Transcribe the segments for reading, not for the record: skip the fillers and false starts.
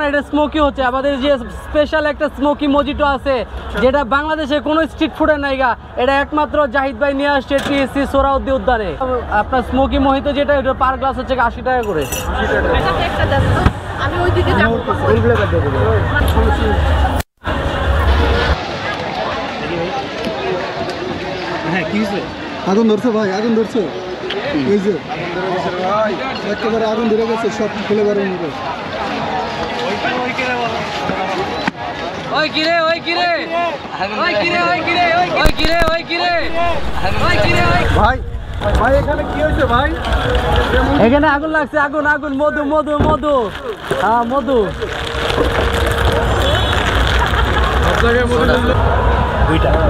এটা স্মোকি হচ্ছে আমাদের যে স্পেশাল একটা স্মোকি মজিটো আছে যেটা বাংলাদেশে কোনো স্ট্রিট ফুডের নাইগা, এটা একমাত্র জাহিদ ভাই নিয়ে আসছে টিএসসি সোহরাওয়ার্দী উদ্যানে। আপনার স্মোকি মোহিতো যেটা এটা পার গ্লাস হচ্ছে 80 টাকা করে। আমি ওইদিকে যাব। হ্যাঁ কি হয়েছে? আগুন ধরছে ভাই, আগুন ধরছে। এই যে একেবারে আগুন ধরে গেছে সব ফ্লেভারের মধ্যে। ওই কিরে ওই কিরে ওই কিরে ওই কিরে ওই কিরে ওই কিরে ওই কিরে ভাই ভাই এখানে কি হয়েছে ভাই? এখানে আগুন লাগছে, আগুন আগুন মধু মধু মধু। হ্যাঁ মধু।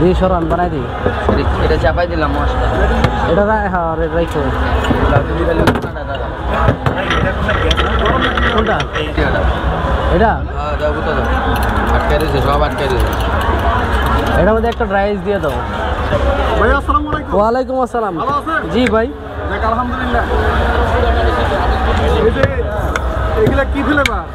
এই সরান বানাই দিই, এটা চাপাই দিলাম মশলা। এটা হ্যাঁ রাইখো। কোনটা এটা? আটকে দিয়েছে, সব আটকে দিয়েছে। এটার মধ্যে একটা ড্রাইস দিয়ে দাও। ভাই আসসালামু আলাইকুম। ওয়ালাইকুম আসসালাম। ভালো আছেন? জি ভাই। দেখ আলহামদুলিল্লাহ। এই যে এগুলা কি ফ্লেভার?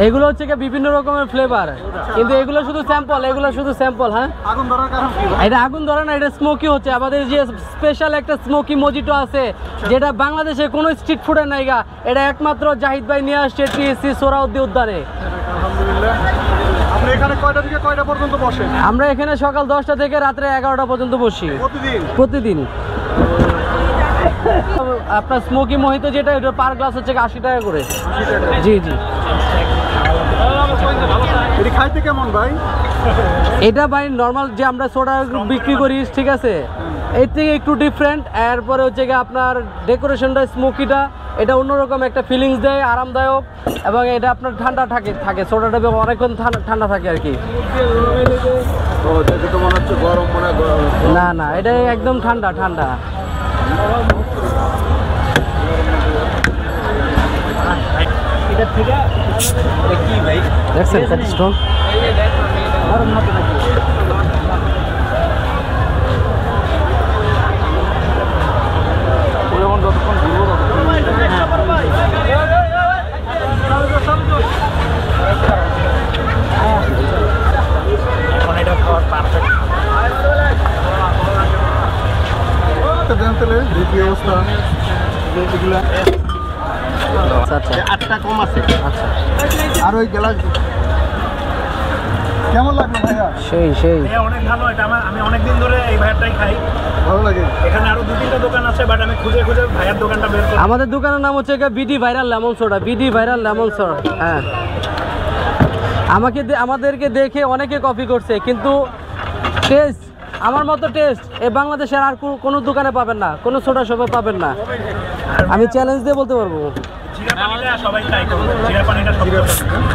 এগুলো হচ্ছে কি বিভিন্ন রকমের ফ্লেভার, কিন্তু এগুলো শুধু স্যাম্পল, এগুলো শুধু স্যাম্পল। হ্যাঁ আগুন ধরার কারণ কি? এটা আগুন ধরে না, এটা স্মোকি হচ্ছে আমাদের যে স্পেশাল একটা স্মোকি মজিটো আছে যেটা বাংলাদেশে কোনো স্ট্রিট ফুডের নাইগা, এটা একমাত্র জাহিদ ভাই নিয়ে আসছে টিএসসি সোহরাওয়ার্দী উদ্যানে। আলহামদুলিল্লাহ। আপনি এখানে কয়টা থেকে কয়টা পর্যন্ত বসেন? আমরা এখানে সকাল 10টা থেকে রাত্রে 11টা পর্যন্ত বসি প্রতিদিন? প্রতিদিন। আপনার স্মোকি মোহিতো যেটা এটা পার গ্লাস হচ্ছে 80 টাকা করে। জি জি। এটি খাইতে কেমন ভাই? এটা ভাই নর্মাল যে আমরা সোডা বিক্রি করি, ঠিক আছে, এর থেকে একটু ডিফারেন্ট। এরপরে হচ্ছে গিয়ে আপনার ডেকোরেশনটা স্মোকিটা এটা অন্যরকম একটা ফিলিংস দেয়, আরামদায়ক, এবং এটা আপনার ঠান্ডা থাকে সোডাটা অনেকক্ষণ ঠান্ডা থাকে আর কি। ও দেখে তো মনে হচ্ছে গরম, মনে না না এটা একদম ঠান্ডা ঠান্ডা। দেখছেন কত স্ট্রং। আচ্ছা 8টা কম আছে। আচ্ছা আর ওই গ্লাস কেমন লাগলো ভাইয়া? সেই অনেক ভালো। এটা আমি অনেকদিন ধরে এই ভাইয়ারটাই খাই, ভালো লাগে। এখানে আরো 2-3টা দোকান আছে, বাট আমি খুঁজে খুঁজে ভাইয়ার দোকানটা বের করি। আমাদের দোকানের নাম হচ্ছে BD viral lemon soda, BD viral lemon soda. হ্যাঁ আমাদেরকে দেখে অনেকে কপি করছে, কিন্তু টেস্ট আমার মতো টেস্ট এই বাংলাদেশের আর কোনো দোকানে পাবেন না, কোনো সোডা শপে পাবেন না। আমি চ্যালেঞ্জ দিয়ে বলতে পারবো। জিরা পানিটা সবাই ট্রাই করবে, জিরা পানিটা সব।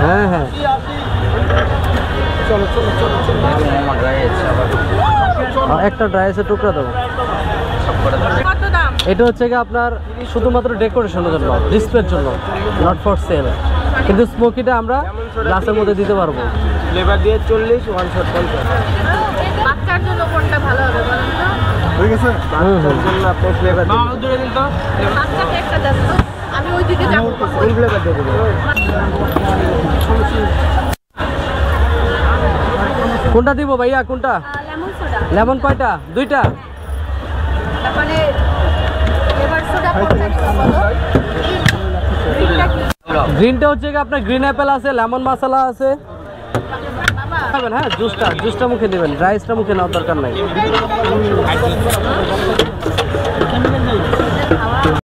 হ্যাঁ হ্যাঁ একটা ড্রাইসের টুকরা দেবো। কত দাম? এটা হচ্ছে কি আপনার শুধুমাত্র ডেকোরেশনের জন্য, ডিসপ্লের জন্য, নট ফর সেল। কিন্তু স্মোকিটা আমরা গ্লাসের মধ্যে দিতে পারবো। ফ্লেভার দিয়ে 40, 1 শট 50। বাচ্চার জন্য কোনটা ভালো হবে বলেন তো? হয়ে গেছে? আপনি ফ্লেভার দিন। বাচ্চাকে একটা দেন তো, আমি ওইদিকে যাব। ফুল ফ্লেভার দিয়ে দেবেন। কোনটা দিব ভাইয়া, কোনটা? Lemon soda. লেমন কয়টা? 2টা। মানে ফ্লেভার সোডা কোনটা দিব বলো? গ্রিনটা কি? গ্রিনটা হচ্ছে কি আপনার গ্রিন অ্যাপেল আছে, লেমন মশলা আছে। বাবা খাবেন? হ্যাঁ জুসটা মুখে দেবেন, রাইসটা মুখে নেওয়ার দরকার নাই।